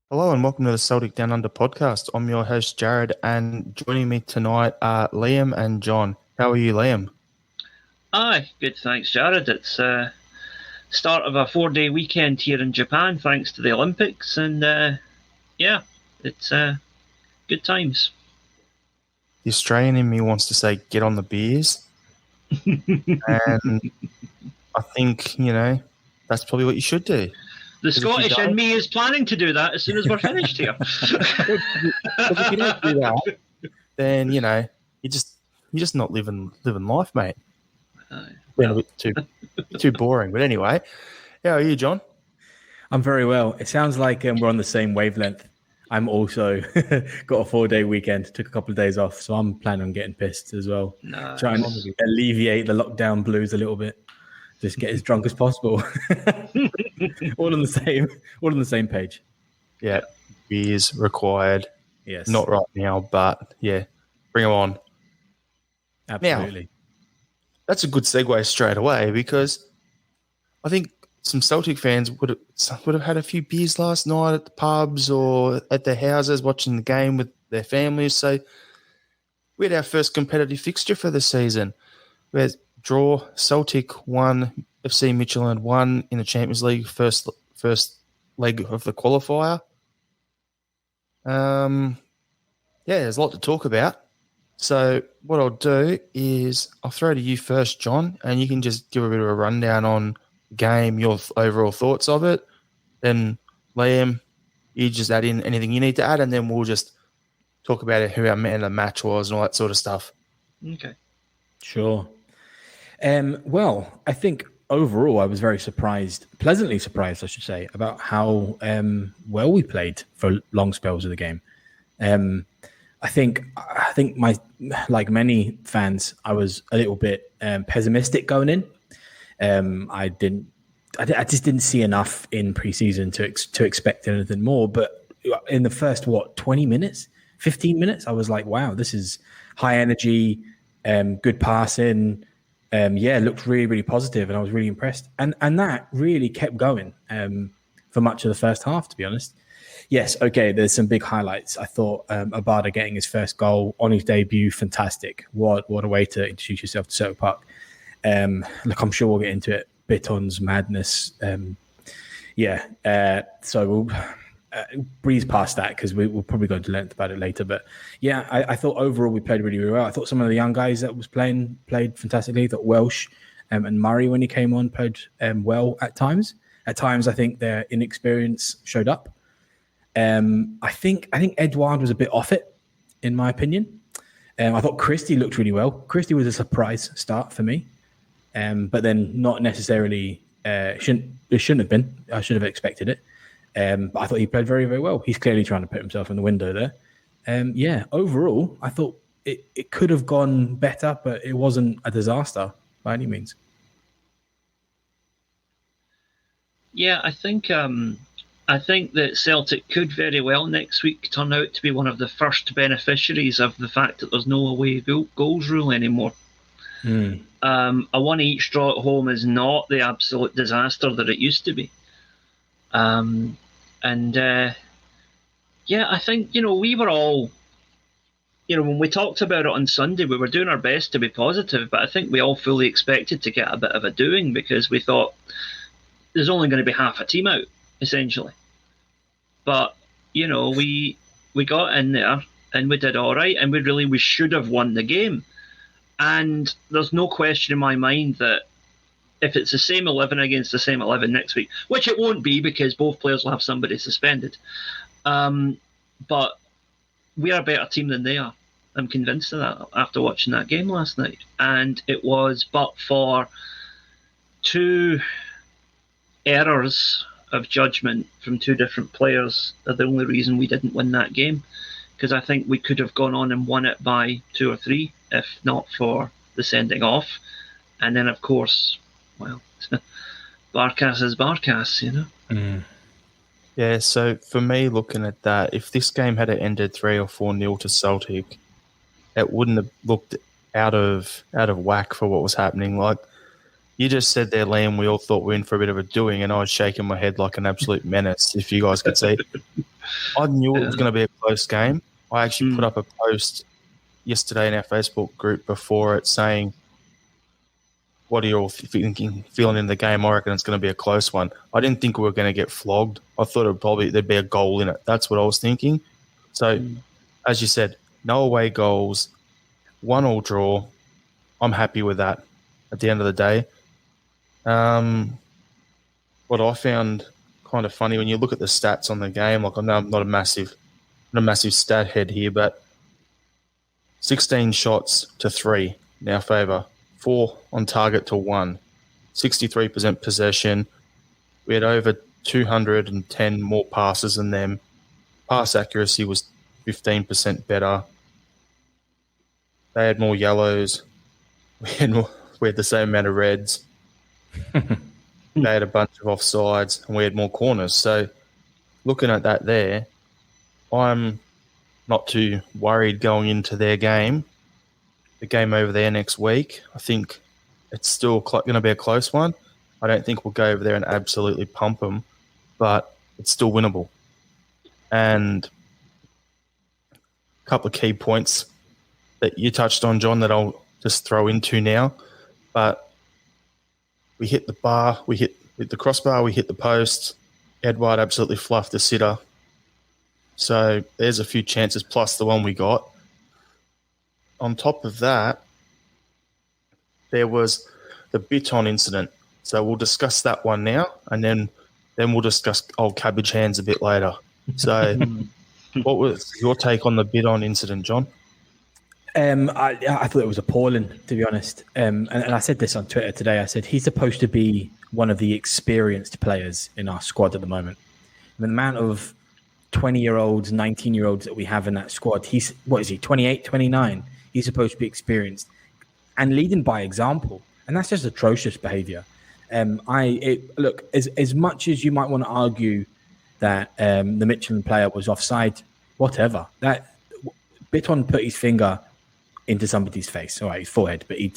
Hello and welcome to the Celtic Down Under podcast. I'm your host, Jarrod, and joining me tonight are Liam and John. How are you, Liam? Aye, good, thanks, Jarrod. It's start of a 4-day weekend here in Japan, thanks to the Olympics, and it's good times. The Australian in me wants to say, get on the beers. And I think, that's probably what you should do. The Scottish in me is planning to do that as soon as we're finished here. Because if you don't do that, then, you're just not living life, mate. Been a bit too boring. But anyway, how are you, John? I'm very well. It sounds like we're on the same wavelength. I'm also got a 4-day weekend, took a couple of days off, so I'm planning on getting pissed as well. Nice. Trying to alleviate the lockdown blues a little bit. Just get as drunk as possible. all on the same page. Yeah, beers required. Yes. Not right now, but yeah, bring them on. Absolutely. Now, that's a good segue straight away because I think some Celtic fans would have had a few beers last night at the pubs or at their houses watching the game with their families. So we had our first competitive fixture for the season. We had draw Celtic 1, FC Midtjylland 1 in the Champions League first leg of the qualifier. There's a lot to talk about. So what I'll do is I'll throw to you first, John, and you can just give a bit of a rundown on the game, your overall thoughts of it. Then Liam, you just add in anything you need to add, and then we'll just talk about it, who our man of the match was and all that sort of stuff. Okay. Sure. Well, I think overall I was very pleasantly surprised, I should say, about how well we played for long spells of the game. I think like many fans, I was a little bit pessimistic going in. I just didn't see enough in preseason to expect anything more. But in the first 20 minutes, 15 minutes, I was like, wow, this is high energy, good passing. Looked really, really positive, and I was really impressed. And that really kept going for much of the first half, to be honest. Yes, okay, there's some big highlights. I thought Abada getting his first goal on his debut, fantastic. What a way to introduce yourself to Celtic Park. Look, I'm sure we'll get into it. Bitton's madness. So we'll breeze past that because we'll probably go into length about it later. But yeah, I thought overall we played really, really well. I thought some of the young guys that was played fantastically. I thought Welsh and Murray, when he came on, played well at times. At times, I think their inexperience showed up. I think Edouard was a bit off it, in my opinion. I thought Christie looked really well. Christie was a surprise start for me, but then not necessarily. It shouldn't have been. I should have expected it. But I thought he played very, very well. He's clearly trying to put himself in the window there. Overall, I thought it could have gone better, but it wasn't a disaster by any means. Yeah, I think that Celtic could very well next week turn out to be one of the first beneficiaries of the fact that there's no away goals rule anymore. A one each draw at home is not the absolute disaster that it used to be. I think, we were all, when we talked about it on Sunday, we were doing our best to be positive, but I think we all fully expected to get a bit of a doing because we thought there's only going to be half a team out, essentially. But, we got in there and we did all right, and we should have won the game. And there's no question in my mind that if it's the same 11 against the same 11 next week, which it won't be because both players will have somebody suspended, but we are a better team than they are. I'm convinced of that after watching that game last night. And it was but for two errors of judgment from two different players are the only reason we didn't win that game, because I think we could have gone on and won it by 2 or 3 if not for the sending off. And then, of course, well, Barkas is Barkas, Yeah, so for me, looking at that, if this game had ended 3 or 4-0 to Celtic, it wouldn't have looked out of whack for what was happening. Like you just said there, Liam, we all thought we were in for a bit of a doing, and I was shaking my head like an absolute menace, if you guys could see. I knew it was going to be a close game. I actually put up a post yesterday in our Facebook group before it saying, what are you all feeling in the game? I reckon it's going to be a close one. I didn't think we were going to get flogged. I thought there'd be a goal in it. That's what I was thinking. So, as you said, no away goals, 1-1 draw. I'm happy with that at the end of the day. What I found kind of funny when you look at the stats on the game, like I know I'm not a massive stat head here, but 16 shots to 3 in our favour, 4 on target to 1, 63% possession. We had over 210 more passes than them. Pass accuracy was 15% better. They had more yellows. We had the same amount of reds. They had a bunch of offsides, and we had more corners. So, looking at that there, I'm not too worried going into their game. The game over there next week, I think it's still going to be a close one. I don't think we'll go over there and absolutely pump them, but it's still winnable. And a couple of key points that you touched on, John, that I'll just throw into now. But we hit the bar, we hit the crossbar, we hit the post. Edouard absolutely fluffed the sitter. So there's a few chances plus the one we got. On top of that, there was the Biton incident. So we'll discuss that one now, and then we'll discuss old cabbage hands a bit later. So what was your take on the Biton incident, John? I thought it was appalling, to be honest. And I said this on Twitter today. I said he's supposed to be one of the experienced players in our squad at the moment. The amount of 20-year-olds, 19-year-olds that we have in that squad, he's, 28, 29? He's supposed to be experienced and leading by example. And that's just atrocious behaviour. Look, as much as you might want to argue that the Midtjylland player was offside, whatever, that Biton put his finger into somebody's face, all right, his forehead, but he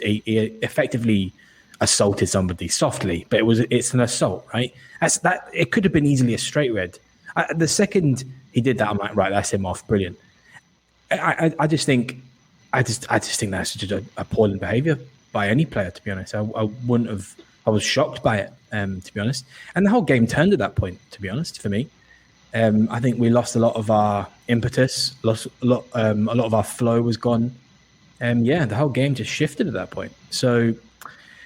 effectively assaulted somebody softly, but it's an assault, right? It could have been easily a straight red. The second he did that, I'm like, right, that's him off, brilliant. I just think that's just appalling behaviour by any player, to be honest. I was shocked by it, to be honest. And the whole game turned at that point, to be honest, for me. I think we lost a lot of our impetus, a lot of our flow was gone. The whole game just shifted at that point. So,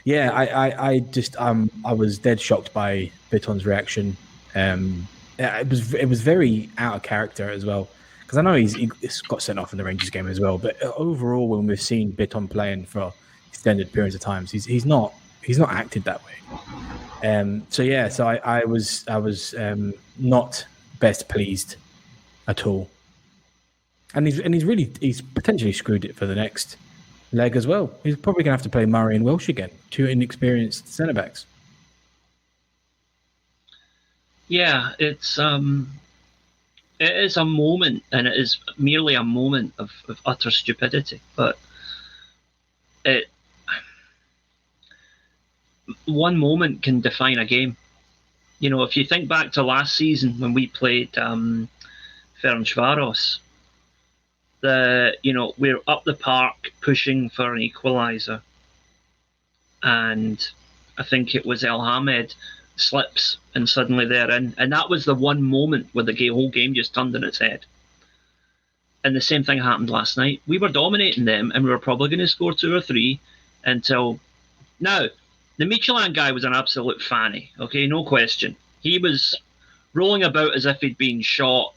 yeah, I was dead shocked by Biton's reaction. It was very out of character as well, because I know he's got sent off in the Rangers game as well. But overall, when we've seen Biton playing for extended periods of times, he's not acted that way. So I was not best pleased at all. And he's potentially screwed it for the next leg as well. He's probably going to have to play Murray and Welsh again, two inexperienced centre backs. Yeah, it is a moment, and it is merely a moment of utter stupidity. But one moment can define a game. You know, if you think back to last season when we played Ferencvaros, we're up the park pushing for an equaliser, and I think it was El Hamed slips and suddenly they're in, and that was the one moment where the whole game just turned on its head. And the same thing happened last night. We were dominating them, and we were probably going to score 2 or 3 until now. The Midtjylland guy was an absolute fanny, okay, no question. He was rolling about as if he'd been shot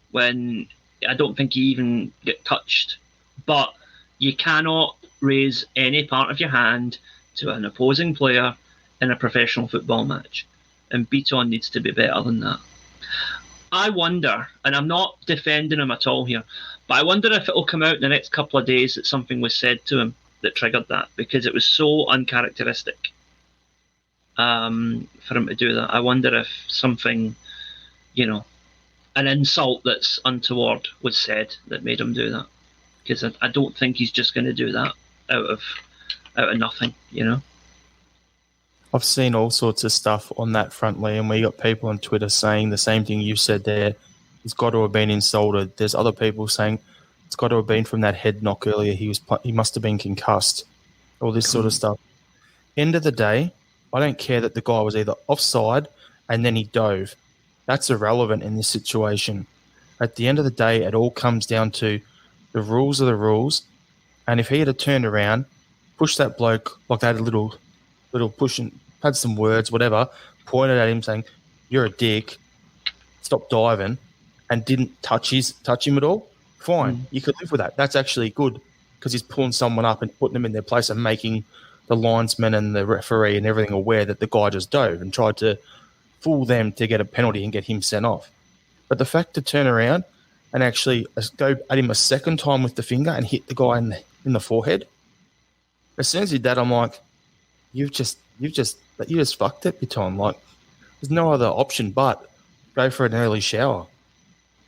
when I don't think he even get touched. But you cannot raise any part of your hand to an opposing player in a professional football match. And Biton needs to be better than that. I wonder, and I'm not defending him at all here, but I wonder if it'll come out in the next couple of days that something was said to him that triggered that, because it was so uncharacteristic for him to do that. I wonder if something, an insult that's untoward was said that made him do that, because I don't think he's just going to do that out of nothing, I've seen all sorts of stuff on that front, Liam. We got people on Twitter saying the same thing you said there. he's got to have been insulted. There's other people saying it's got to have been from that head knock earlier. He must have been concussed. All this sort of stuff. End of the day, I don't care that the guy was either offside and then he dove. That's irrelevant in this situation. At the end of the day, it all comes down to the rules are the rules. And if he had turned around, pushed that bloke, like they had a little push and had some words, whatever, pointed at him saying, "You're a dick, stop diving," and didn't touch him at all, fine. You could live with that. That's actually good because he's pulling someone up and putting them in their place and making the linesman and the referee and everything aware that the guy just dove and tried to fool them to get a penalty and get him sent off. But the fact to turn around and actually go at him a second time with the finger and hit the guy in the forehead, as soon as he did that, I'm like, you've just fucked it, Biton. Like, there's no other option but go for an early shower.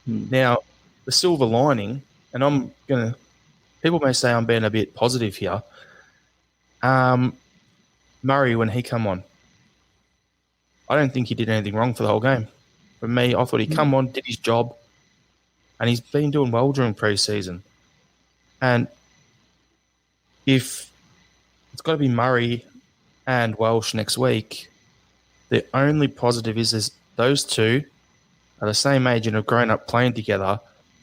Now, the silver lining, and people may say I'm being a bit positive here. Murray, when he come on, I don't think he did anything wrong for the whole game. For me, I thought he come on, did his job, and he's been doing well during pre-season. And if it's got to be Murray and Welsh next week, the only positive is those two are the same age and have grown up playing together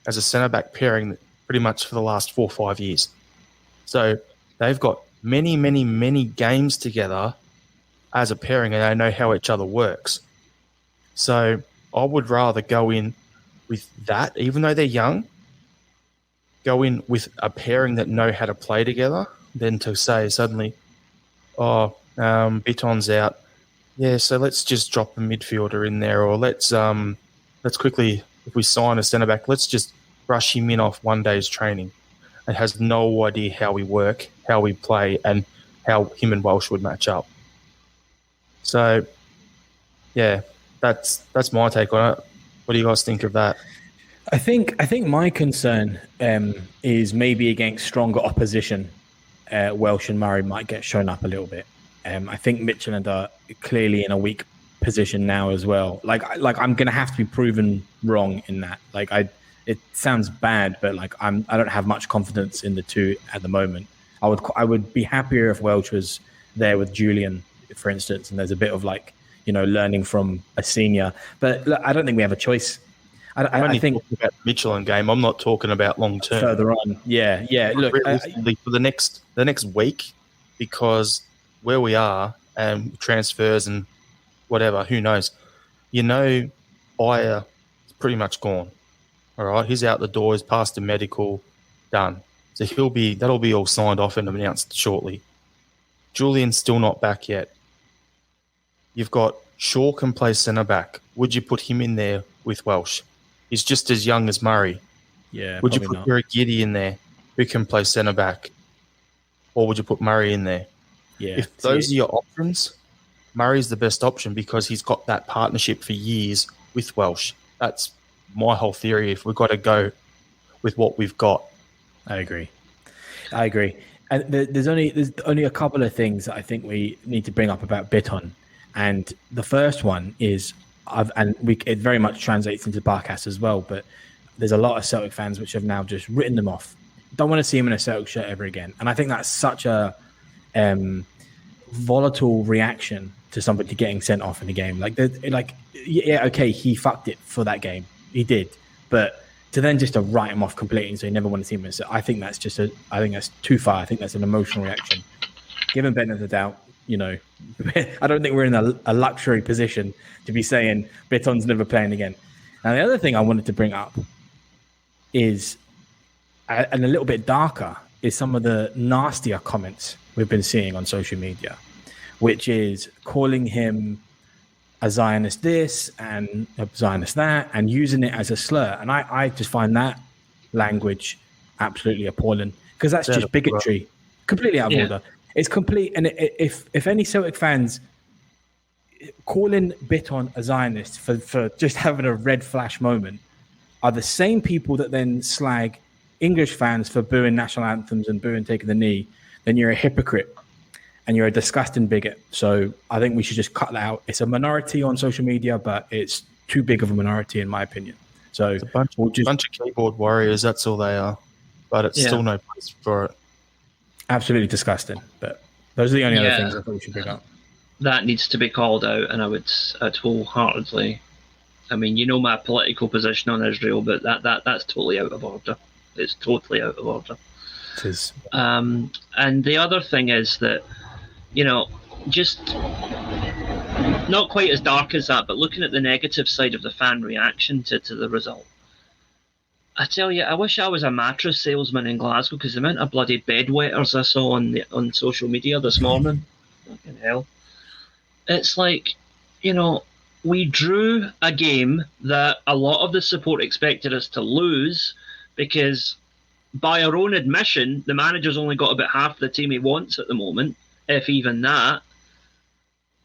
as a centre-back pairing pretty much for the last 4 or 5 years. So they've got many, many, many games together as a pairing and they know how each other works. So I would rather go in with that, even though they're young, go in with a pairing that know how to play together than to say suddenly, Biton's out. Yeah, so let's just drop a midfielder in there, or let's quickly, if we sign a centre-back, let's just rush him in off one day's training and has no idea how we work, how we play, and how him and Welsh would match up. So, yeah, that's my take on it. What do you guys think of that? I think my concern is maybe against stronger opposition, Welsh and Murray might get shown up a little bit. I think Midtjylland are clearly in a weak position now as well. Like I'm going to have to be proven wrong in that. It sounds bad, but I don't have much confidence in the two at the moment. I would be happier if Welsh was there with Julian, for instance, and there's a bit of learning from a senior. But look, I don't think we have a choice. I think about the Midtjylland game. I'm not talking about long term. Further on, yeah. Look, for the next week, because where we are and transfers and whatever, who knows? Bayer is pretty much gone. All right, he's out the door. He's passed the medical, done. So that'll be all signed off and announced shortly. Julian's still not back yet. You've got Shaw can play centre back. Would you put him in there with Welsh? He's just as young as Murray. Yeah. Would you put Jarrod in there, who can play centre back, or would you put Murray in there? Yeah. If those are your options, Murray's the best option because he's got that partnership for years with Welsh. That's my whole theory. If we've got to go with what we've got, I agree. And there's only a couple of things that I think we need to bring up about Biton, and the first one is, it very much translates into the podcast as well. But there's a lot of Celtic fans which have now just written them off. Don't want to see him in a Celtic shirt ever again. And I think that's such a volatile reaction to somebody getting sent off in a game. Okay, he fucked it for that game. He did, but to then just to write him off completely and say you never want to see him in a shirt, I think that's too far. I think that's an emotional reaction. Give him benefit of the doubt. I don't think we're in a luxury position to be saying Biton's never playing again. Now, the other thing I wanted to bring up is, and a little bit darker, is some of the nastier comments we've been seeing on social media, which is calling him a Zionist this and a Zionist that and using it as a slur. And I just find that language absolutely appalling because that's just bigotry, completely out of order. It's complete. And if any Celtic fans calling Biton a Zionist for just having a red flash moment are the same people that then slag English fans for booing national anthems and booing taking the knee, then you're a hypocrite and you're a disgusting bigot. So I think we should just cut that out. It's a minority on social media, but it's too big of a minority in my opinion. So It's a bunch of keyboard warriors. That's all they are. But it's still no place for it. Absolutely disgusting. But those are the only other things I thought we should pick up. That needs to be called out, and I'd wholeheartedly. I mean, you know my political position on Israel, but that's totally out of order. It's totally out of order. It is. And the other thing is that, just not quite as dark as that, but looking at the negative side of the fan reaction to the result. I tell you, I wish I was a mattress salesman in Glasgow, because the amount of bloody bedwetters I saw on social media this morning, fucking hell. It's like, we drew a game that a lot of the support expected us to lose, because by our own admission, the manager's only got about half the team he wants at the moment, if even that.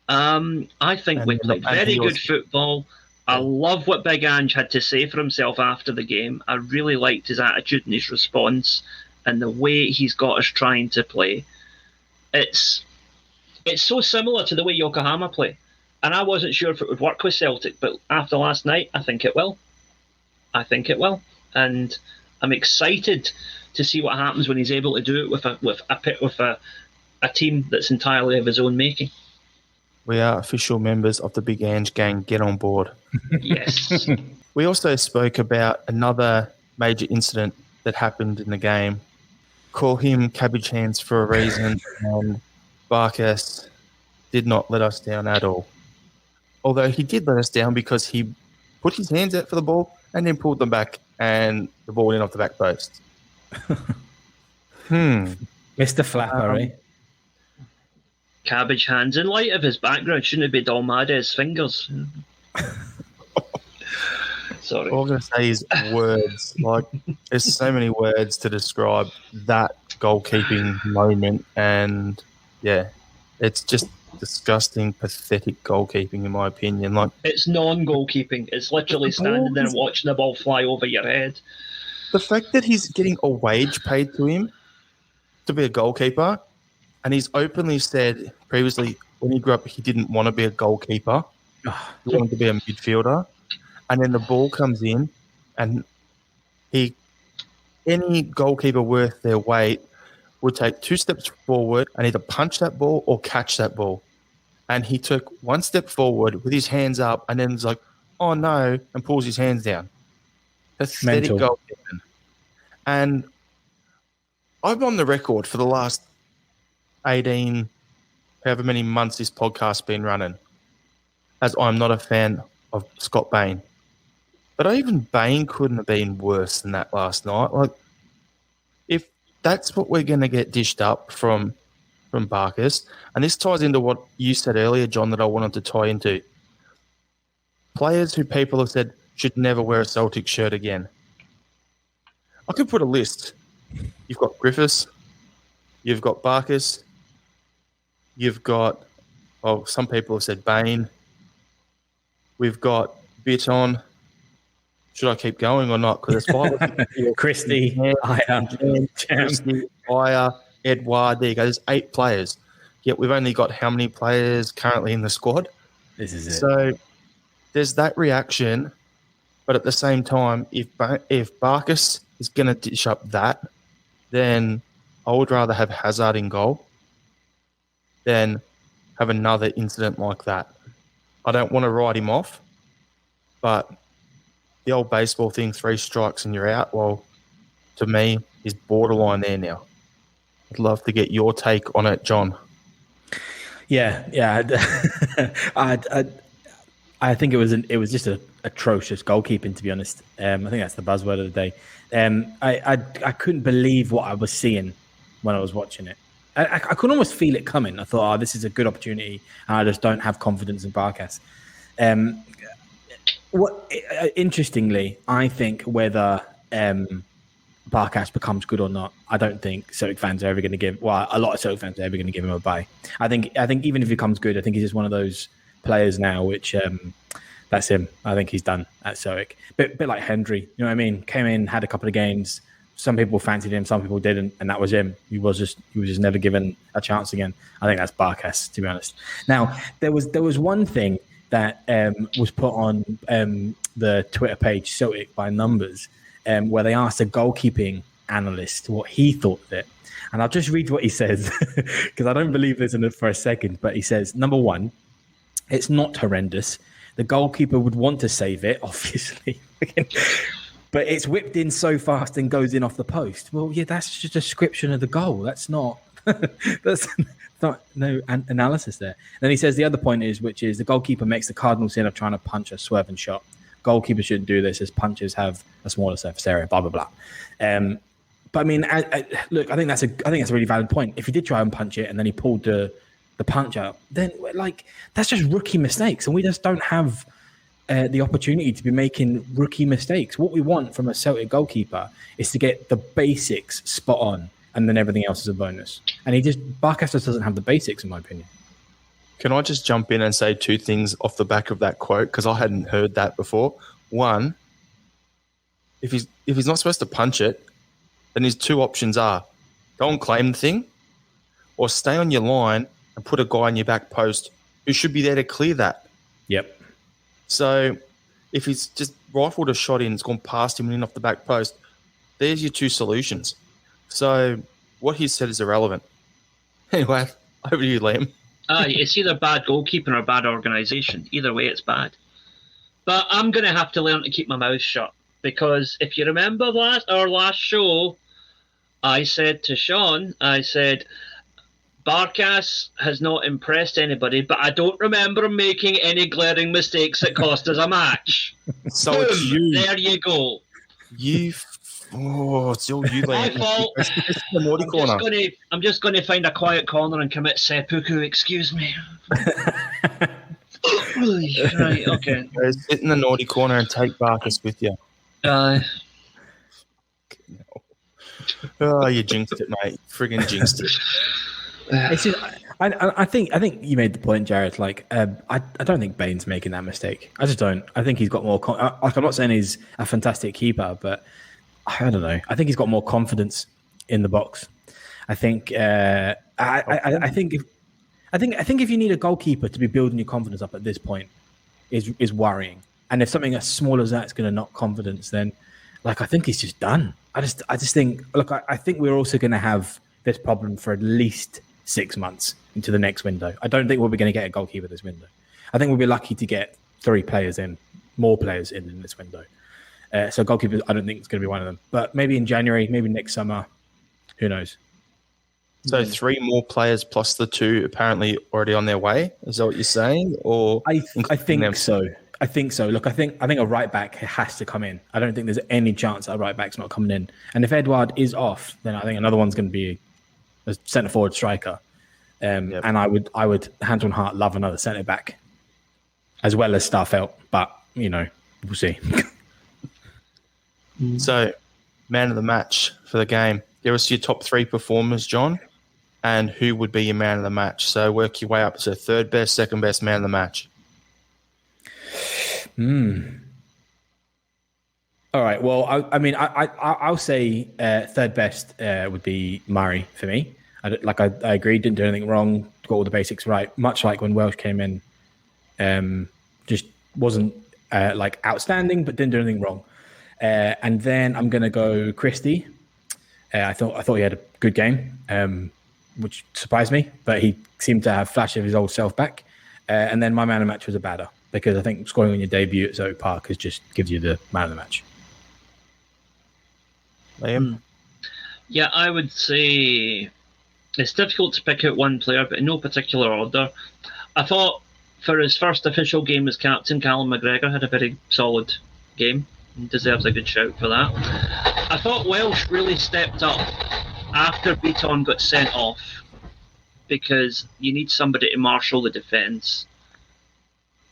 I think we played very good football. I love what Big Ange had to say for himself after the game. I really liked his attitude and his response and the way he's got us trying to play. It's so similar to the way Yokohama play. And I wasn't sure if it would work with Celtic, but after last night, I think it will. And I'm excited to see what happens when he's able to do it with a team that's entirely of his own making. We are official members of the Big Ange gang. Get on board. Yes. We also spoke about another major incident that happened in the game. Call him Cabbage Hands for a reason, and Barkas did not let us down at all. Although he did let us down because he put his hands out for the ball and then pulled them back, and the ball went off the back post. Mr. Flapper, eh? Cabbage Hands. In light of his background, shouldn't it be Dalmade's fingers? Sorry. All I'm going to say is words. Like, there's so many words to describe that goalkeeping moment, and it's just disgusting, pathetic goalkeeping, in my opinion. Like, it's non-goalkeeping. It's literally standing there and watching the ball fly over your head. The fact that he's getting a wage paid to him to be a goalkeeper, and he's openly said previously when he grew up he didn't want to be a goalkeeper. He wanted to be a midfielder. And then the ball comes in, and any goalkeeper worth their weight would take 2 steps forward and either punch that ball or catch that ball. And he took 1 step forward with his hands up, and then is like, oh no, and pulls his hands down. Pathetic goalkeeping. And I've been on the record for the last 18, however many months this podcast's been running, as I'm not a fan of Scott Bain. But even Bain couldn't have been worse than that last night. Like, if that's what we're going to get dished up from Barkas, and this ties into what you said earlier, John, that I wanted to tie into. Players who people have said should never wear a Celtic shirt again. I could put a list. You've got Griffiths, you've got Barkas, you've got, some people have said Bain, we've got Bitton. Should I keep going or not? Because it's 5. Christie, Aya, Edouard. There you go. There's 8 players. Yet we've only got how many players currently in the squad? This is it. So there's that reaction. But at the same time, if Barkas is going to dish up that, then I would rather have Hazard in goal than have another incident like that. I don't want to write him off, but the old baseball thing, 3 strikes and you're out, well, to me, is borderline there now. I'd love to get your take on it, John. Yeah. I think it was just an atrocious goalkeeping, to be honest. I think that's the buzzword of the day. I couldn't believe what I was seeing when I was watching it. I could almost feel it coming. I thought, this is a good opportunity, and I just don't have confidence in Barkas. Interestingly, I think whether Barkas becomes good or not, I don't think Celtic fans are ever going to give. Well, a lot of Celtic fans are ever going to give him a bye. I think even if he becomes good, I think he's just one of those players now, which that's him. I think he's done at Celtic. Bit like Hendry, you know what I mean? Came in, had a couple of games. Some people fancied him, some people didn't, and that was him. He was just never given a chance again. I think that's Barkas, to be honest. Now there was one thing that was put on the Twitter page Celtic by Numbers, where they asked a goalkeeping analyst what he thought of it. And I'll just read what he says, because I don't believe this for a second. But he says, number one, it's not horrendous. The goalkeeper would want to save it, obviously. But it's whipped in so fast and goes in off the post. Well, yeah, that's just a description of the goal. That's not no analysis there. And then he says the other point is, which is the goalkeeper makes the cardinal sin of trying to punch a swerving shot. Goalkeepers shouldn't do this as punches have a smaller surface area, blah, blah, blah. But I mean, look, I think that's a really valid point. If he did try and punch it and then he pulled the punch out, then like that's just rookie mistakes. And we just don't have the opportunity to be making rookie mistakes. What we want from a Celtic goalkeeper is to get the basics spot on, and then everything else is a bonus. And Barkas just doesn't have the basics, in my opinion. Can I just jump in and say two things off the back of that quote? Because I hadn't heard that before. One, if he's not supposed to punch it, then his two options are go and claim the thing, or stay on your line and put a guy in your back post who should be there to clear that. Yep. So if he's just rifled a shot in, it's gone past him and in off the back post, there's your two solutions. So what he said is irrelevant. Anyway, over to you, Liam. It's either bad goalkeeping or bad organisation. Either way, it's bad. But I'm going to have to learn to keep my mouth shut, because if you remember our last show, I said to Sean, Barkas has not impressed anybody, but I don't remember him making any glaring mistakes that cost us a match. So it's you. There you go. It's all you, Liam. My fault. It's the naughty corner. I'm just going to find a quiet corner and commit seppuku. Excuse me. Right, okay. Sit in the naughty corner and take Barkas with you. Oh, you jinxed it, mate. Friggin' jinxed it. It's just, I think you made the point, Jarrod. Like, I don't think Bain's making that mistake. I just don't. I think he's got more. I'm not saying he's a fantastic keeper, but I don't know. I think he's got more confidence in the box. I think. I think if you need a goalkeeper to be building your confidence up at this point, is worrying. And if something as small as that's going to knock confidence, then like I think he's just done. I just think. Look, I think we're also going to have this problem for at least 6 months into the next window. I don't think we'll be going to get a goalkeeper this window. I think we'll be lucky to get more players in this window. So goalkeepers, I don't think it's going to be one of them. But maybe in January, maybe next summer, who knows? So 3 more players plus the 2 apparently already on their way. Is that what you're saying? Or I think so. I think so. Look, I think a right back has to come in. I don't think there's any chance that a right back's not coming in. And if Edouard is off, then I think another one's going to be a centre forward striker. And I would hand on heart love another centre back as well as Starfelt. But we'll see. So, man of the match for the game. Give us your top 3 performers, John, and who would be your man of the match. So work your way up to third best, second best man of the match. All right. Well, I'll say third best would be Murray for me. I agree, didn't do anything wrong, got all the basics right. Much like when Welsh came in, just wasn't outstanding, but didn't do anything wrong. And then I'm going to go Christie. I thought he had a good game, which surprised me, but he seemed to have flash of his old self back. And then my man of the match was a batter, because I think scoring on your debut at Celtic Park just gives you the man of the match. Liam? Yeah, I would say it's difficult to pick out one player, but in no particular order. I thought for his first official game as captain, Callum McGregor had a very solid game. He deserves a good shout for that. I thought Welsh really stepped up after Beaton got sent off, because you need somebody to marshal the defence,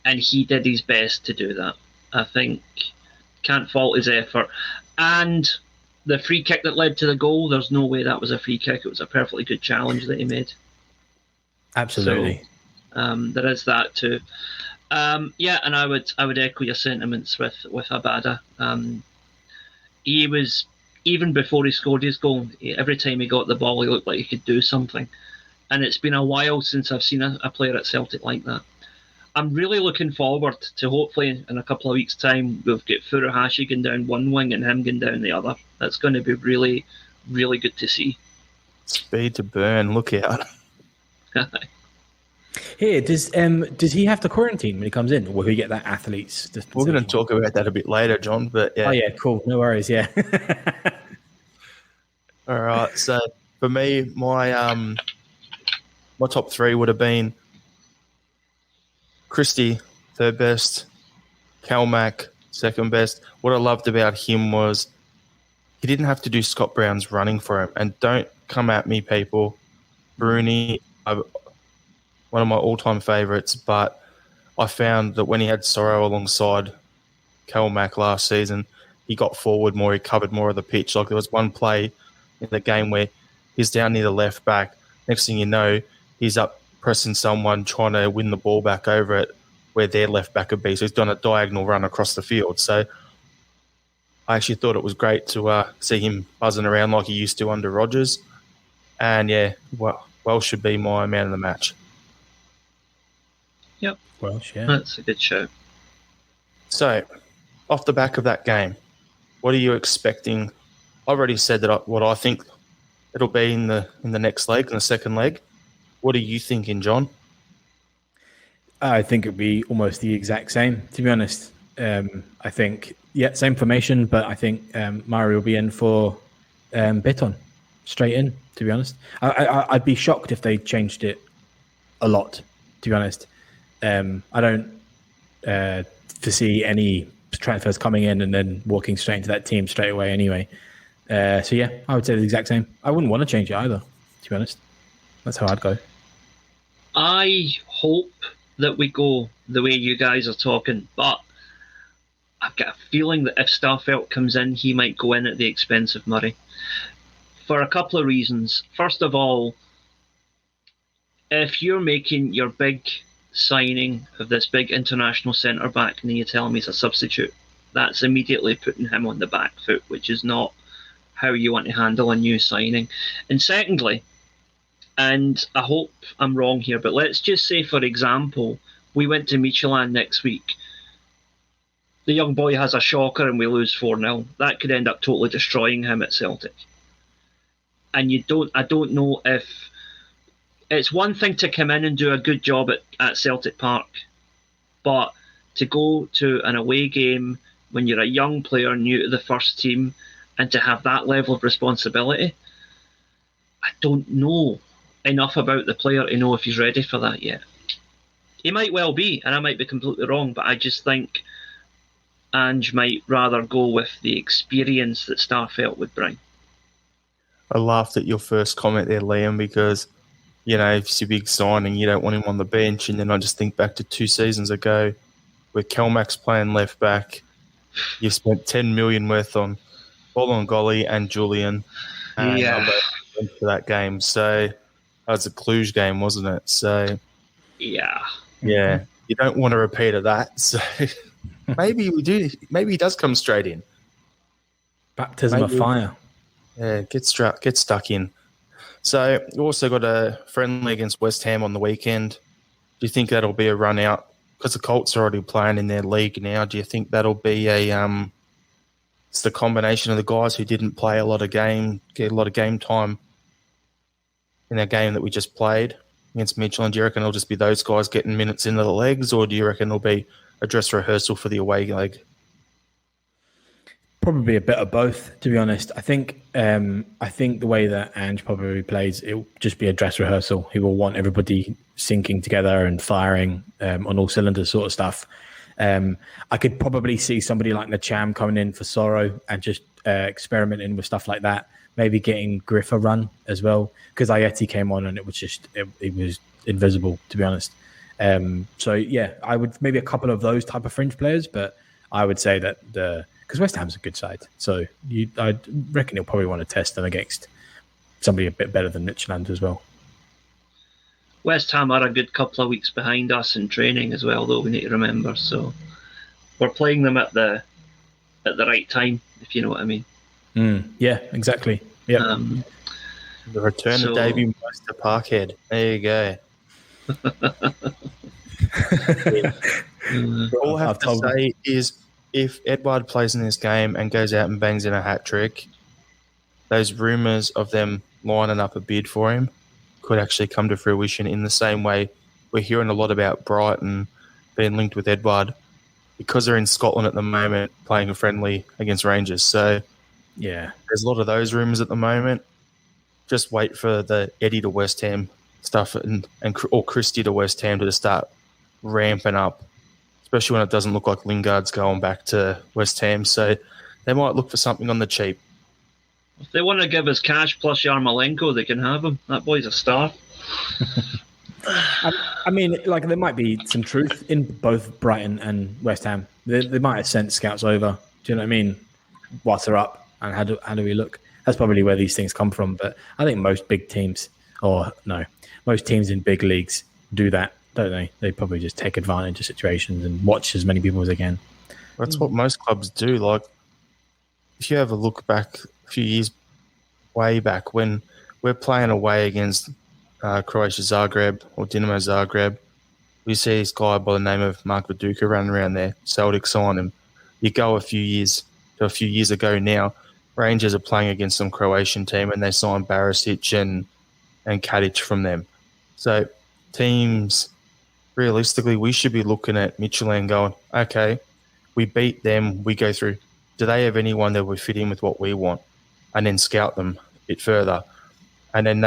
and he did his best to do that. I think can't fault his effort. And the free kick that led to the goal, there's no way that was a free kick. It was a perfectly good challenge that he made. Absolutely. So, there is that too. And I would echo your sentiments with Abada. He was, even before he scored his goal, every time he got the ball, he looked like he could do something. And it's been a while since I've seen a player at Celtic like that. I'm really looking forward to hopefully in a couple of weeks' time we'll get Furuhashi going down one wing and him going down the other. That's going to be really, really good to see. Speed to burn. Look out. Here, does he have to quarantine when he comes in, or will he get that athlete's dispensation? We're going to talk about that a bit later, John. But yeah. Oh yeah, cool. No worries. Yeah. All right. So for me, my top three would have been Christie, third best, Calmac, second best. What I loved about him was he didn't have to do Scott Brown's running for him. And don't come at me, people. Bruni, one of my all-time favourites, but I found that when he had Sorrow alongside Calmac last season, he got forward more, he covered more of the pitch. Like there was one play in the game where he's down near the left back. Next thing you know, he's up pressing someone, trying to win the ball back over it where their left back would be. So he's done a diagonal run across the field. So I actually thought it was great to see him buzzing around like he used to under Rodgers. And yeah, Welsh should be my man of the match. Yep. Welsh, yeah. That's a good show. So, off the back of that game, what are you expecting? I've already said that what I think it'll be in the next leg, in the second leg. What are you thinking, John? I think it'll be almost the exact same, to be honest. I think, same formation, but I think Mari will be in for Bitton, straight in, to be honest. I'd be shocked if they changed it a lot, to be honest. I don't foresee any transfers coming in and then walking straight into that team straight away anyway. So yeah, I would say the exact same. I wouldn't want to change it either, to be honest. That's how I'd go. I hope that we go the way you guys are talking, but I've got a feeling that if Starfelt comes in, he might go in at the expense of Murray. For a couple of reasons. First of all, if you're making your big signing of this big international centre-back and then you tell me he's a substitute, that's immediately putting him on the back foot, which is not how you want to handle a new signing. And secondly, and I hope I'm wrong here, but let's just say, for example, we went to Midtjylland next week. The young boy has a shocker and we lose 4-0. That could end up totally destroying him at Celtic. And I don't know if it's one thing to come in and do a good job at Celtic Park, but to go to an away game when you're a young player new to the first team and to have that level of responsibility, I don't know enough about the player to know if he's ready for that yet. He might well be, and I might be completely wrong, but I just think Ange might rather go with the experience that Starfelt would bring. I laughed at your first comment there, Liam, because, you know, if it's a big signing, you don't want him on the bench. And then I just think back to 2 seasons ago where Kelmack's playing left back. You've spent 10 million worth on Bolingoli and Julian. And for that game. So that was a Cluj game, wasn't it? So yeah, you don't want to repeat of that. So maybe we do. Maybe he does come straight in. Baptism of fire. Yeah, get stuck in. So we also got a friendly against West Ham on the weekend. Do you think that'll be a run out? Because the Colts are already playing in their league now. Do you think that'll be it's the combination of the guys who didn't play a lot of game, get a lot of game time in that game that we just played against Midtjylland? Do you reckon it'll just be those guys getting minutes into the legs, or do you reckon it'll be a dress rehearsal for the away leg? Probably a bit of both, to be honest. I think the way that Ange probably plays, it'll just be a dress rehearsal. He will want everybody syncing together and firing on all cylinders sort of stuff. I could probably see somebody like Nacham coming in for Sorrow and just experimenting with stuff like that. Maybe getting Griff a run as well, because Ayeti came on and it was just it was invisible, to be honest. So yeah, I would maybe a couple of those type of fringe players, but I would say that because West Ham's a good side, so I reckon he'll probably want to test them against somebody a bit better than Midtjylland as well. West Ham are a good couple of weeks behind us in training as well, though, we need to remember. So we're playing them at the right time, if you know what I mean. Yeah, exactly. Yeah. The return of Davey Moyes to Parkhead. There you go. All I have to say is if Edouard plays in this game and goes out and bangs in a hat-trick, those rumours of them lining up a bid for him could actually come to fruition in the same way we're hearing a lot about Brighton being linked with Edouard because they're in Scotland at the moment playing a friendly against Rangers. So yeah, there's a lot of those rumours at the moment. Just wait for the Eddie to West Ham stuff or Christie to West Ham to start ramping up, especially when it doesn't look like Lingard's going back to West Ham. So they might look for something on the cheap. If they want to give us cash plus Yarmolenko, they can have him. That boy's a star. I mean, like there might be some truth in both Brighton and West Ham. They might have sent scouts over. Do you know what I mean? Whilst they're up, and how do we look? That's probably where these things come from. But I think most teams in big leagues do that, don't they? They probably just take advantage of situations and watch as many people as they can. That's what most clubs do. Like, if you have a look back a few years way back when we're playing away against Croatia Zagreb or Dinamo Zagreb, we see this guy by the name of Mark Viduka running around there. Celtic sign him. You go a few years ago now, Rangers are playing against some Croatian team and they signed Barisic and Kadic from them. So teams, realistically, we should be looking at Midtjylland going, okay, we beat them, we go through. Do they have anyone that would fit in with what we want? And then scout them a bit further. And then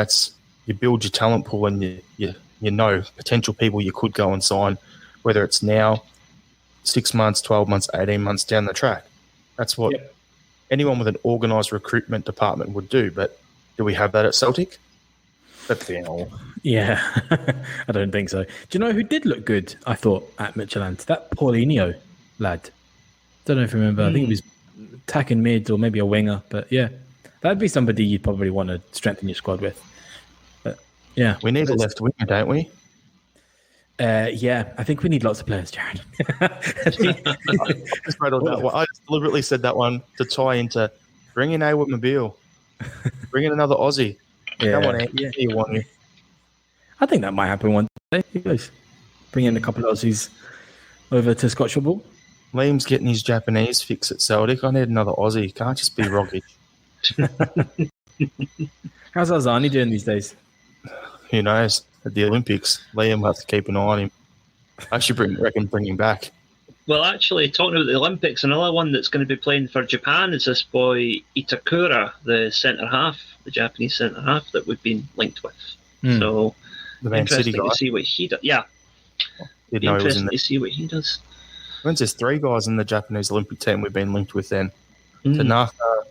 you build your talent pool and you know potential people you could go and sign, whether it's now, 6 months, 12 months, 18 months down the track. That's what anyone with an organised recruitment department would do. But do we have that at Celtic? That's the all. Yeah, I don't think so. Do you know who did look good, I thought, at Midtjylland? That Paulinho lad. Don't know if you remember. I think he was attacking mid or maybe a winger. But yeah, that'd be somebody you'd probably want to strengthen your squad with. But yeah. We need a left winger, don't we? Yeah, I think we need lots of players, Jarrod. I just deliberately said that one to tie into bring in Awood Mobile, bring in another Aussie. Come on, Ange. You want me? I think that might happen one day. He goes, bring in a couple of Aussies over to Scotch football. Liam's getting his Japanese fix at Celtic. I need another Aussie. Can't just be Rogic. How's Azani doing these days? Who knows? At the Olympics, Liam will have to keep an eye on him. I should bring him back. Well, actually, talking about the Olympics, another one that's going to be playing for Japan is this boy Itakura, the centre-half, the Japanese centre-half that we've been linked with. So, the Man interesting City guy. to see what he does. Yeah. Interesting to see what he does. When's there's 3 guys in the Japanese Olympic team we've been linked with then? Tanaka,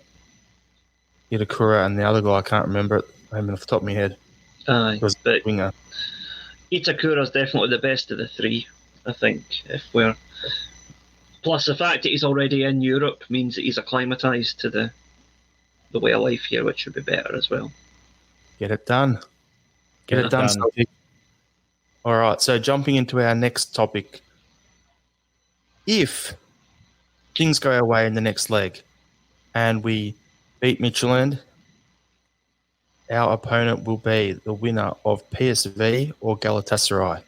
Itakura, and the other guy, I can't remember it. I haven't off the top of my head. But winger. Itakura's definitely the best of the 3, I think. Plus, the fact that he's already in Europe means that he's acclimatised to the way of life here, which would be better as well. Get it done. Get it done, Celtic. All right, so jumping into our next topic. If things go our way in the next leg and we beat Midtjylland, our opponent will be the winner of PSV or Galatasaray.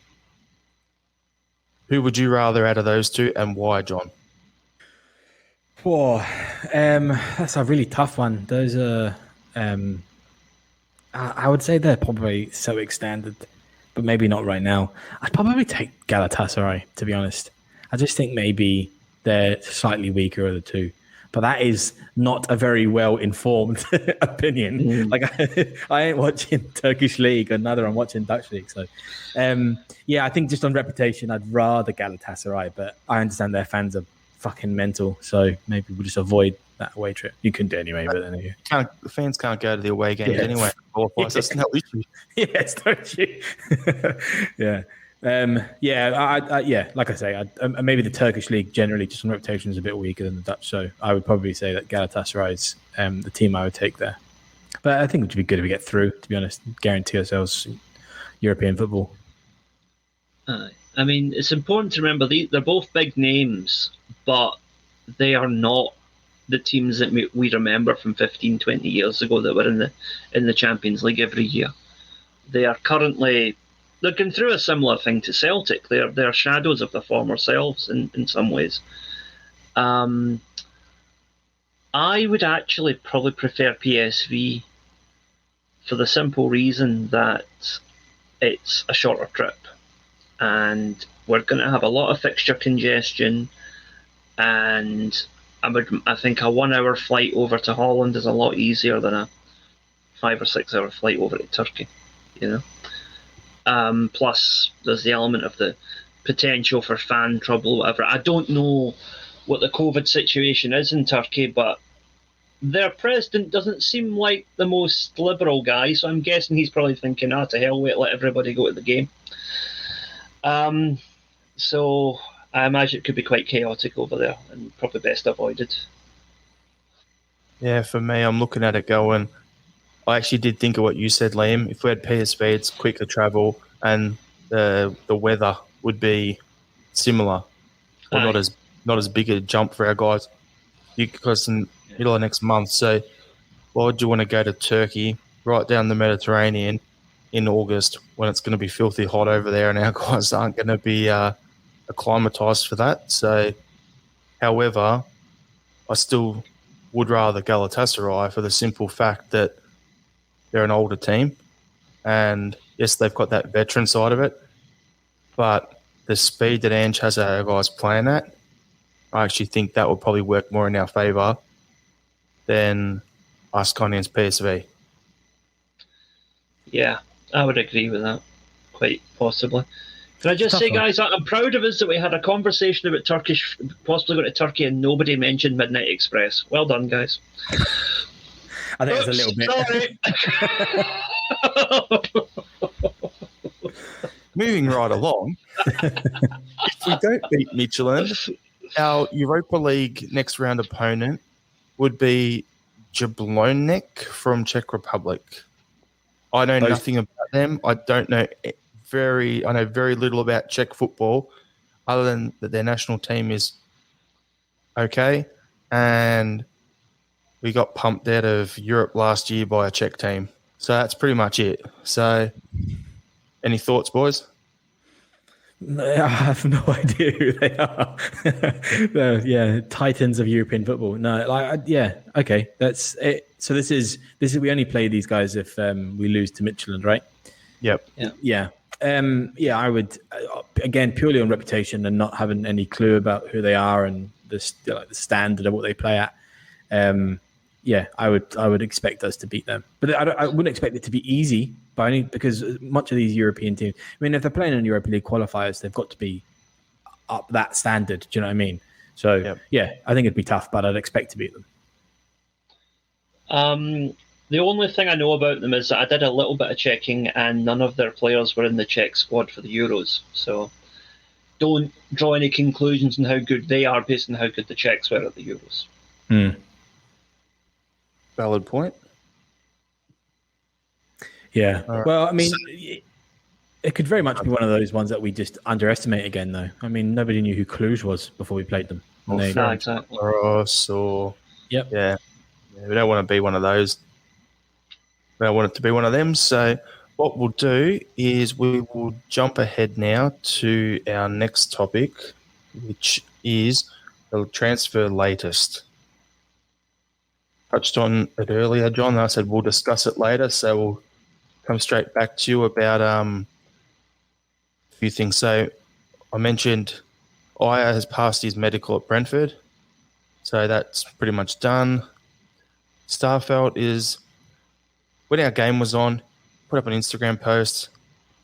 Who would you rather out of those two and why, John? That's a really tough one. Those are, I would say they're probably Celtic standard, but maybe not right now. I'd probably take Galatasaray, to be honest. I just think maybe they're slightly weaker of the two. But that is not a very well-informed opinion. Like, I ain't watching Turkish League, and neither I'm watching Dutch League. So, yeah, I think just on reputation, I'd rather Galatasaray. But I understand their fans are fucking mental. So maybe we'll just avoid that away trip. You can do it anyway, but then the fans can't go to the away games anyway. That's no issue. Yes, don't you? Yeah. Like I say, maybe the Turkish league generally, just on reputation, is a bit weaker than the Dutch. So I would probably say that Galatasaray is the team I would take there. But I think it would be good if we get through, to be honest, guarantee ourselves European football. I mean, it's important to remember they're both big names, but they are not the teams that we remember from 15, 20 years ago that were in the Champions League every year. They are currently they're going through a similar thing to Celtic. They're shadows of their former selves in some ways. I would actually probably prefer PSV for the simple reason that it's a shorter trip, and we're going to have a lot of fixture congestion, and I think a 1 hour flight over to Holland is a lot easier than a 5 or 6 hour flight over to Turkey, plus there's the element of the potential for fan trouble, whatever. I don't know what the COVID situation is in Turkey, but their president doesn't seem like the most liberal guy, so I'm guessing he's probably thinking, to hell with it, let everybody go to the game. So I imagine it could be quite chaotic over there and probably best avoided. Yeah, for me, I'm looking at it going, I actually did think of what you said, Liam. If we had PSV, it's quicker travel and the weather would be similar, or not as big a jump for our guys. Because in the middle of next month, so why would you want to go to Turkey, right down the Mediterranean, in August when it's going to be filthy hot over there, and our guys aren't going to be acclimatized for that? So, however, I still would rather Galatasaray for the simple fact that they're an older team, and yes, they've got that veteran side of it, but the speed that Ange has our guys playing at, I actually think that would probably work more in our favour than us going against PSV. Yeah, I would agree with that, quite possibly. Can I just say, guys, I'm proud of us that we had a conversation about possibly going to Turkey, and nobody mentioned Midnight Express. Well done, guys. I think it's a little bit. Sorry. Moving right along, if we don't beat Midtjylland, our Europa League next round opponent would be Jablonec from Czech Republic. I know nothing about them. I know very little about Czech football, other than that their national team is okay, and we got pumped out of Europe last year by a Czech team. So that's pretty much it. So, any thoughts, boys? I have no idea who they are. They're, titans of European football. No, okay. That's it. So this is we only play these guys if we lose to Midtjylland, right? Yep. Yeah. I would again purely on reputation and not having any clue about who they are and the standard of what they play at. I would expect us to beat them, but I wouldn't expect it to be easy because much of these European teams, I mean, if they're playing in Europa League qualifiers, they've got to be up that standard. Do you know what I mean? So I think it'd be tough, but I'd expect to beat them. The only thing I know about them is that I did a little bit of checking, and none of their players were in the Czech squad for the Euros. So don't draw any conclusions on how good they are based on how good the Czechs were at the Euros. Valid point. Yeah. Right. Well, I mean, it could very much be one of those ones that we just underestimate again, though. I mean, nobody knew who Cluj was before we played them. Exactly. Yeah. We don't want to be one of those. We don't want it to be one of them. So what we'll do is we will jump ahead now to our next topic, which is the transfer latest. Touched on it earlier, John. I said we'll discuss it later, so we'll come straight back to you about a few things. So I mentioned Aya has passed his medical at Brentford, so that's pretty much done. Starfelt is, when our game was on, put up an Instagram post.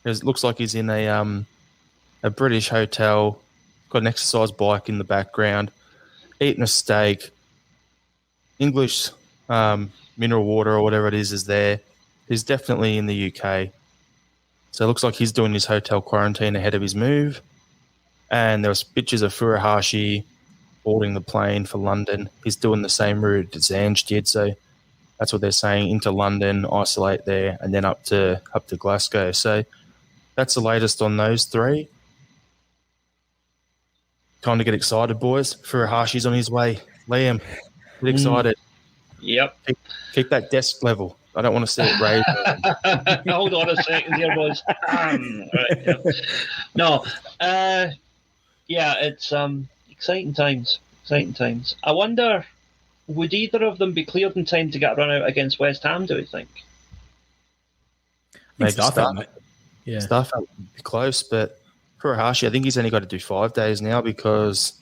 It looks like he's in a British hotel, got an exercise bike in the background, eating a steak. English mineral water or whatever it is there. He's definitely in the UK. So it looks like he's doing his hotel quarantine ahead of his move. And there was pictures of Furuhashi boarding the plane for London. He's doing the same route as Ange did. So that's what they're saying, into London, isolate there, and then up to Glasgow. So that's the latest on those three. Time to get excited, boys. Furuhashi's on his way. Liam, get excited. Yep. Keep that desk level. I don't want to see it raised. Hold on a second here, boys. Right, yeah. No, yeah, it's exciting times. Exciting times. I wonder, would either of them be cleared in time to get a run out against West Ham, do you think? Maybe Starfelt. Yeah. Starfelt would be close, but for Hashi, I think he's only got to do 5 days now because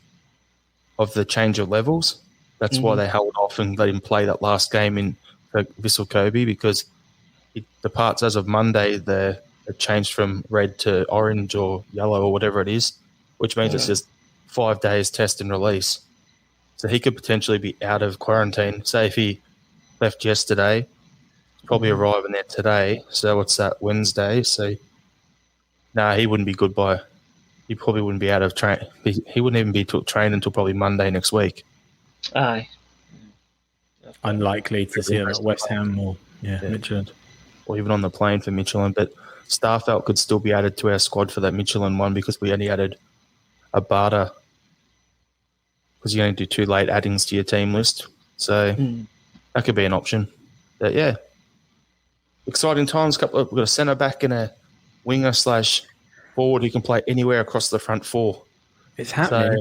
of the change of levels. That's why they held off and let him play that last game in Vissel Kobe, because it departs as of Monday. It changed from red to orange or yellow or whatever it is, which means it's just 5 days test and release. So he could potentially be out of quarantine. Say if he left yesterday, probably arriving there today. So what's that, Wednesday? So, he wouldn't be good by. He probably wouldn't be out of train. He wouldn't even be trained until probably Monday next week. Aye. Unlikely to see him at West Ham or Midtjylland. Or even on the plane for Midtjylland. But Starfelt could still be added to our squad for that Midtjylland one because we only added Abada. Because you only do 2 late addings to your team list. So that could be an option. But yeah. Exciting times. We've got a centre back and a winger / forward who can play anywhere across the front 4. It's happening.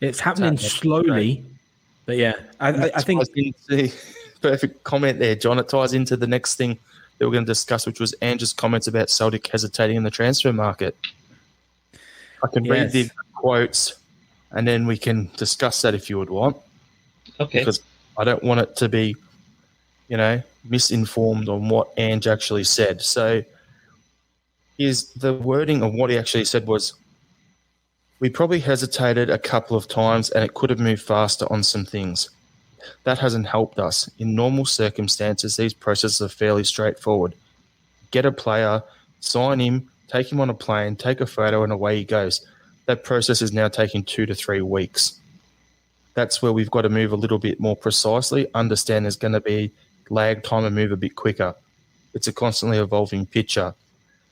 It's happening slowly. But yeah, I think perfect comment there, John. It ties into the next thing that we're going to discuss, which was Ange's comments about Celtic hesitating in the transfer market. I can read the quotes and then we can discuss that if you would want. Okay. Because I don't want it to be, misinformed on what Ange actually said. So the wording of what he actually said was, we probably hesitated a couple of times and it could have moved faster on some things. That hasn't helped us. In normal circumstances, these processes are fairly straightforward. Get a player, sign him, take him on a plane, take a photo, and away he goes. That process is now taking 2 to 3 weeks. That's where we've got to move a little bit more precisely, understand there's going to be lag time and move a bit quicker. It's a constantly evolving picture.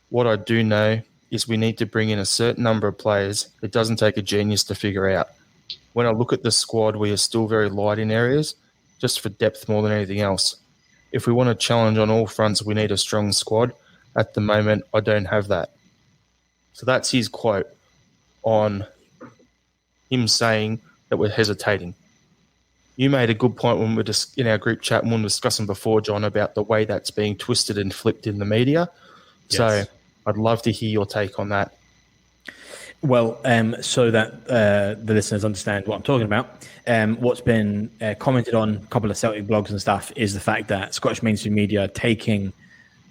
What I do know is we need to bring in a certain number of players. It doesn't take a genius to figure out. When I look at the squad, we are still very light in areas, just for depth more than anything else. If we want to challenge on all fronts, we need a strong squad. At the moment, I don't have that. So that's his quote on him saying that we're hesitating. You made a good point when we're just in our group chat and we were discussing before, John, about the way that's being twisted and flipped in the media. Yes. So I'd love to hear your take on that. Well, so that the listeners understand what I'm talking about, what's been commented on a couple of Celtic blogs and stuff is the fact that Scottish mainstream media taking,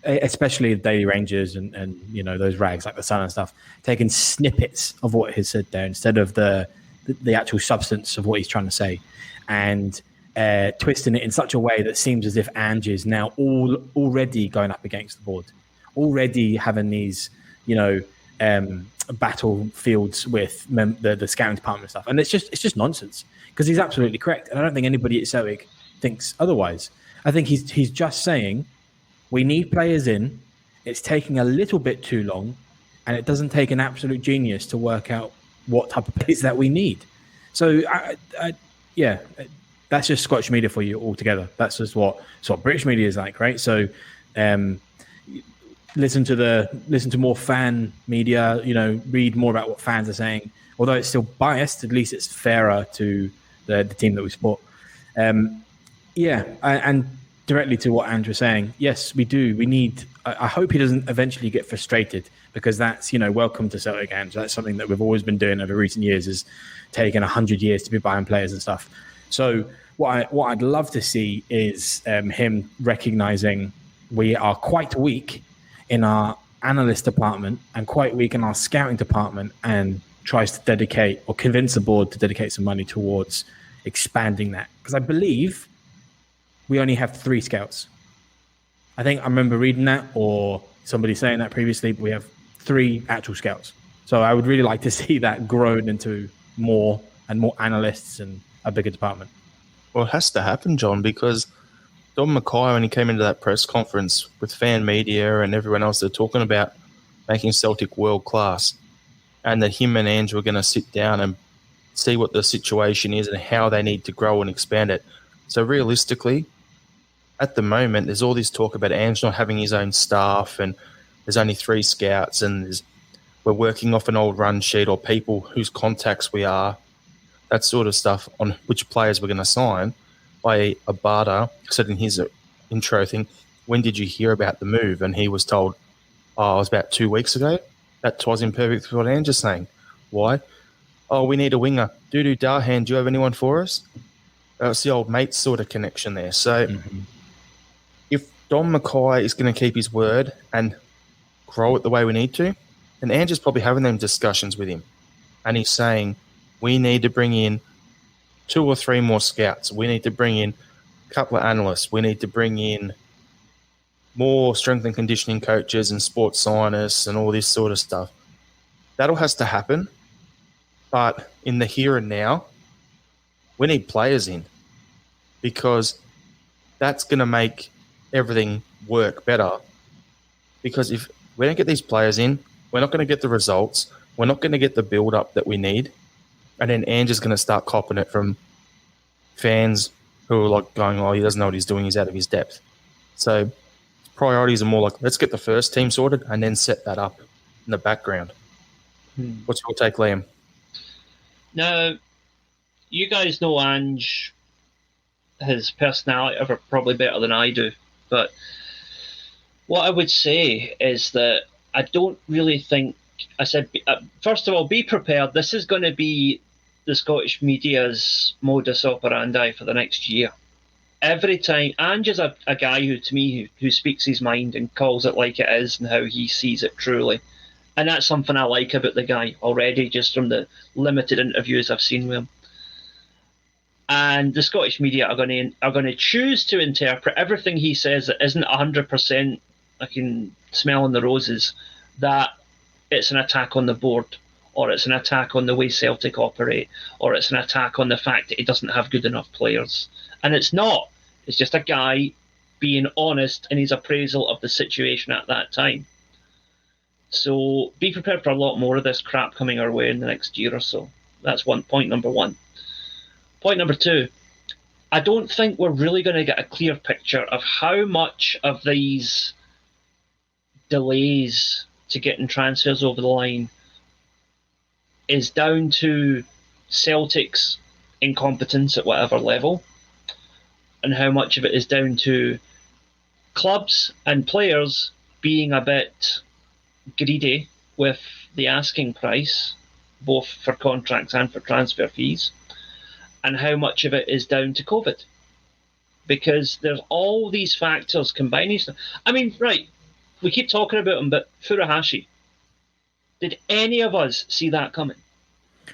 especially the Daily Rangers and those rags like the Sun and stuff, taking snippets of what he's said there instead of the actual substance of what he's trying to say, and twisting it in such a way that seems as if Ange is now already going up against the board, already having these, battlefields with the scouting department and stuff. And it's just nonsense, because he's absolutely correct. And I don't think anybody at Celtic thinks otherwise. I think he's just saying we need players in. It's taking a little bit too long, and it doesn't take an absolute genius to work out what type of players that we need. So, that's just Scottish media for you altogether. That's just what British media is like, right? So, listen to more fan media. Read more about what fans are saying. Although it's still biased, at least it's fairer to the team that we support. And directly to what Andrew was saying, yes, we do. We need. I hope he doesn't eventually get frustrated, because that's welcome to Celtic Ange. That's something that we've always been doing over recent years, is taking 100 years to be buying players and stuff. So what I'd love to see is him recognizing we are quite weak in our analyst department and quite weak in our scouting department, and tries to dedicate or convince the board to dedicate some money towards expanding that. Because I believe we only have 3 scouts. I think I remember reading that, or somebody saying that previously, but we have 3 actual scouts. So I would really like to see that grown into more and more analysts and a bigger department. Well, it has to happen, John, because Don Mackay, when he came into that press conference with fan media and everyone else, they're talking about making Celtic world class, and that him and Ange were going to sit down and see what the situation is and how they need to grow and expand it. So realistically, at the moment, there's all this talk about Ange not having his own staff, and there's only 3 scouts, and we're working off an old run sheet or people whose contacts we are, that sort of stuff on which players we're going to sign. Abada said in his intro thing, when did you hear about the move? And he was told, it was about 2 weeks ago. That ties in perfect with what Ange is saying. Why? Oh, we need a winger. Doo-doo Dahan, do you have anyone for us? That's the old mate sort of connection there. So if Don Mackay is going to keep his word and grow it the way we need to, then Ange is probably having them discussions with him. And he's saying, we need to bring in 2 or 3 more scouts. We need to bring in a couple of analysts. We need to bring in more strength and conditioning coaches and sports scientists and all this sort of stuff. That all has to happen. But in the here and now, we need players in, because that's going to make everything work better. Because if we don't get these players in, we're not going to get the results. We're not going to get the build-up that we need. And then Ange is going to start copping it from fans who are like going, oh, he doesn't know what he's doing. He's out of his depth. So priorities are more like, let's get the first team sorted and then set that up in the background. What's your take, Liam? Now, you guys know Ange, his personality probably better than I do. But what I would say is that I don't really think, I said, first of all, be prepared. This is going to be the Scottish media's modus operandi for the next year. Every time, Ange is a guy who, to me, who speaks his mind and calls it like it is and how he sees it truly. And that's something I like about the guy already, just from the limited interviews I've seen with him. And the Scottish media are going to choose to interpret everything he says that isn't 100%, I can smell in the roses, that it's an attack on the board, or it's an attack on the way Celtic operate, or it's an attack on the fact that he doesn't have good enough players. And it's not. It's just a guy being honest in his appraisal of the situation at that time. So be prepared for a lot more of this crap coming our way in the next year or so. That's point number 1. Point number 2, I don't think we're really going to get a clear picture of how much of these delays to getting transfers over the line is down to Celtic's incompetence at whatever level, and how much of it is down to clubs and players being a bit greedy with the asking price, both for contracts and for transfer fees, and how much of it is down to COVID. Because there's all these factors combining. I mean, right, we keep talking about him, but Furuhashi, did any of us see that coming?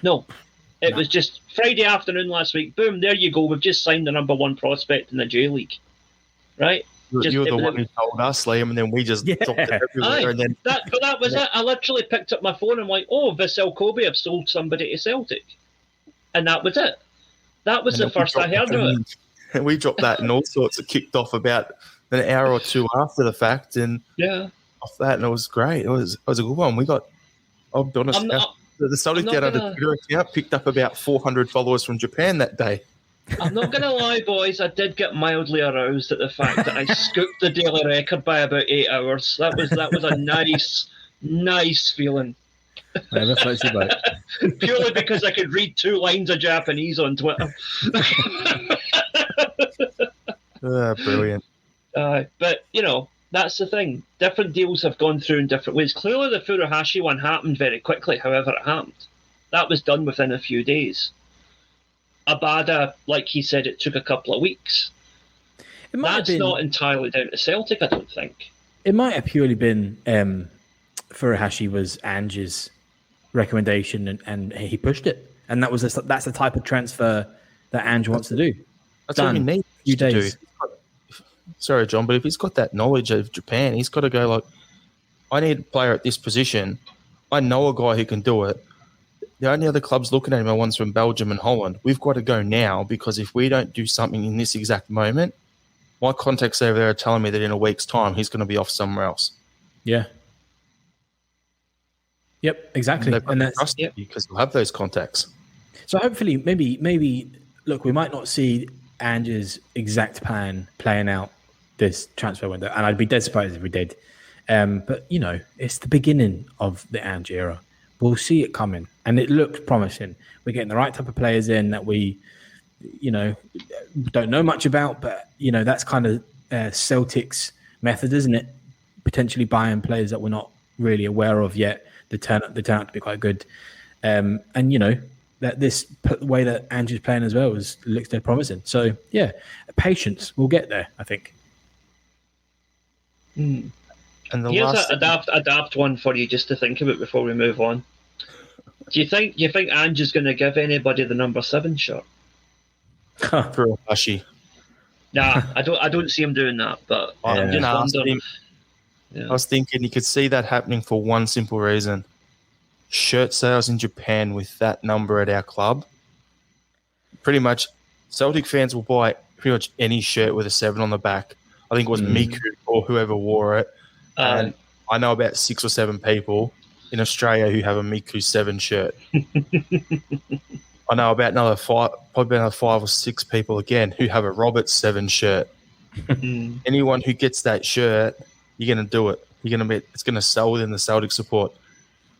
No. It was just Friday afternoon last week, boom, there you go, we've just signed the number 1 prospect in the J-League. Right? You're the one who told us, Liam, and then we just dropped it everywhere. And then that was it. I literally picked up my phone and went, oh, Vissel Kobe have sold somebody to Celtic. And that was it. That was the first I heard of it. And we dropped that and all sorts. It kicked off about an hour or 2 after the fact, and off that, and it was great. It was a good one. We got, I'll be honest, the Celtic Down Under Twitter account picked up about 400 followers from Japan that day. I'm not going to lie, boys. I did get mildly aroused at the fact that I scooped the daily record by about 8 hours. That was a nice feeling. Never floats your boat. Purely because I could read 2 lines of Japanese on Twitter. Brilliant. But, that's the thing. Different deals have gone through in different ways. Clearly, the Furuhashi one happened very quickly, however it happened. That was done within a few days. Abada, like he said, it took a couple of weeks. That's not entirely down to Celtic, I don't think. It might have purely been Furuhashi was Ange's recommendation, and he pushed it. And that's the type of transfer that Ange wants to do. That's what he needs to do. Sorry, John, but if he's got that knowledge of Japan, he's got to go like, I need a player at this position. I know a guy who can do it. The only other clubs looking at him are ones from Belgium and Holland. We've got to go now, because if we don't do something in this exact moment, my contacts over there are telling me that in a week's time he's going to be off somewhere else. Yeah. Yep, exactly. And that's because you'll have those contacts. So hopefully, maybe, look, we might not see Ange's exact plan playing out this transfer window, and I'd be dead surprised if we did. But it's the beginning of the Ange era. We'll see it coming, and it looks promising. We're getting the right type of players in that we, don't know much about, but that's kind of Celtic's method, isn't it? Potentially buying players that we're not really aware of yet. They turn out to be quite good, and that this way that Ange's playing as well looks dead promising. So yeah, patience. We'll get there, I think. Mm. And here's an adapt one for you just to think about before we move on. Do you think Ange is going to give anybody the number 7 shirt? For Ashi. Nah, I don't see him doing that. But I'm just wondering. I was thinking you could see that happening for one simple reason: shirt sales in Japan with that number at our club. Pretty much, Celtic fans will buy pretty much any shirt with a 7 on the back. I think it was Miku or whoever wore it. And I know about 6 or 7 people in Australia who have a Miku 7 shirt. I know about probably another 5 or 6 people again who have a Roberts 7 shirt. Anyone who gets that shirt, you're going to do it. It's going to sell within the Celtic support.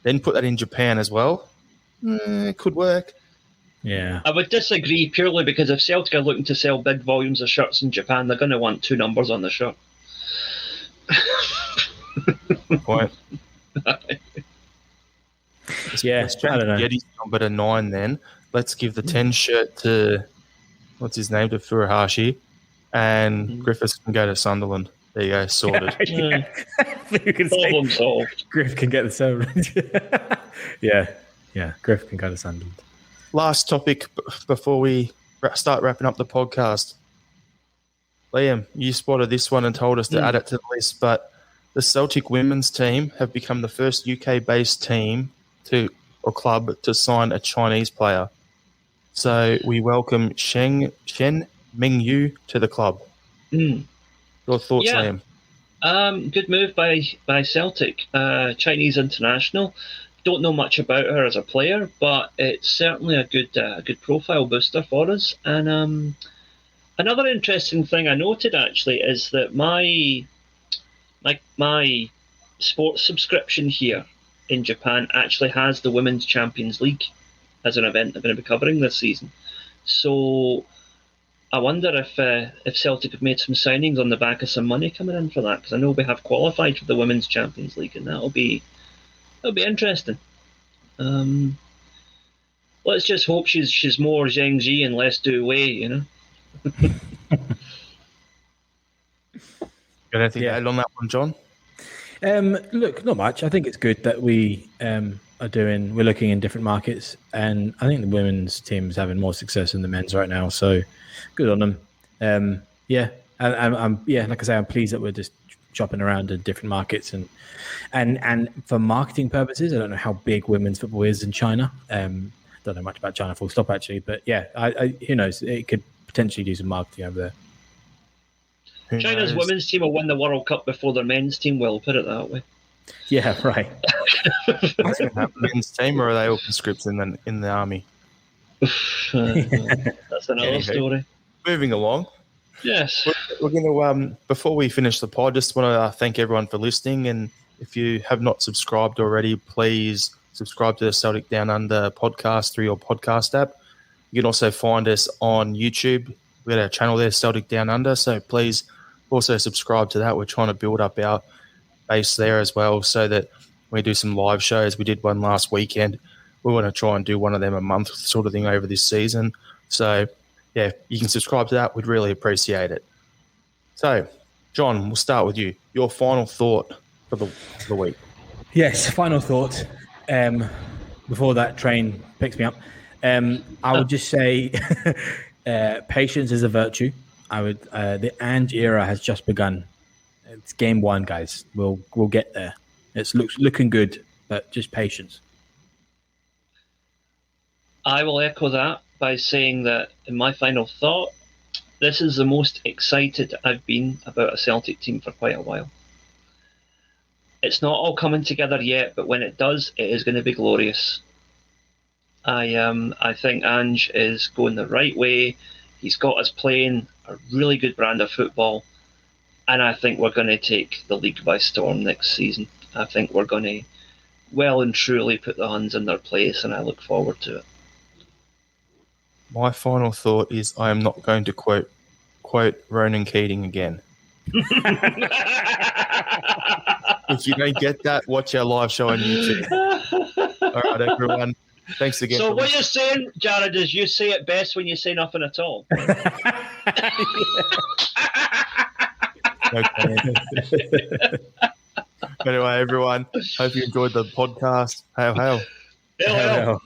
Then put that in Japan as well. It could work. Yeah. I would disagree purely because if Celtic are looking to sell big volumes of shirts in Japan, they're going to want 2 numbers on the shirt. Good point. Yeah, I don't know. Getty's number to 9 then. Let's give the 10 shirt to, what's his name, to Furuhashi, and Griffiths can go to Sunderland. There you go, sorted. Problem solved. Griff can get the 7. Yeah, Griff can go to Sunderland. Last topic before we start wrapping up the podcast. Liam, you spotted this one and told us to add it to the list, but the Celtic women's team have become the first UK-based team or club to sign a Chinese player. So we welcome Shen Mingyu to the club. Your thoughts, Liam? Good move by Celtic. Chinese international. Don't know much about her as a player, but it's certainly a good profile booster for us. And another interesting thing I noted actually is that my sports subscription here in Japan actually has the Women's Champions League as an event they're going to be covering this season. So I wonder if Celtic have made some signings on the back of some money coming in for that, because I know we have qualified for the Women's Champions League, and that'll be interesting. Let's just hope she's more Zheng Ji and less Du Wei, Got anything to add on that one, John? Look, not much. I think it's good that we're looking in different markets, and I think the women's team is having more success than the men's right now. So good on them. And like I say, I'm pleased that we're just shopping around in different markets and for marketing purposes. I don't know how big women's football is in China. Don't know much about China, full stop, actually. But yeah, who knows? It could potentially do some marketing over there. China's women's team will win the World Cup before their men's team will, put it that way. Yeah, right. Men's team, or are they all conscripts in the army? That's another story. Moving along. Yes. We're going to, before we finish the pod, just want to thank everyone for listening. And if you have not subscribed already, please subscribe to the Celtic Down Under podcast through your podcast app. You can also find us on YouTube. We've got our channel there, Celtic Down Under. So please also subscribe to that. We're trying to build up our base there as well, so that we do some live shows. We did one last weekend. We want to try and do one of them a month sort of thing over this season. So, yeah, you can subscribe to that. We'd really appreciate it. So, John, we'll start with you. Your final thought for the week. Yes, final thought. Before that train picks me up, I would just say patience is a virtue. The Ange era has just begun. It's game 1, guys. We'll get there. It's looking good, but just patience. I will echo that by saying that in my final thought, this is the most excited I've been about a Celtic team for quite a while. It's not all coming together yet, but when it does, it is going to be glorious. I think Ange is going the right way. He's got us playing a really good brand of football. And I think we're going to take the league by storm next season. I think we're going to well and truly put the Huns in their place, and I look forward to it. My final thought is I am not going to quote Ronan Keating again. If you don't get that, watch our live show on YouTube. All right, everyone. Thanks again. So what you're saying, Jarrod, is you say it best when you say nothing at all. Okay. Anyway, everyone, hope you enjoyed the podcast. Hail, hail. Hail, hail.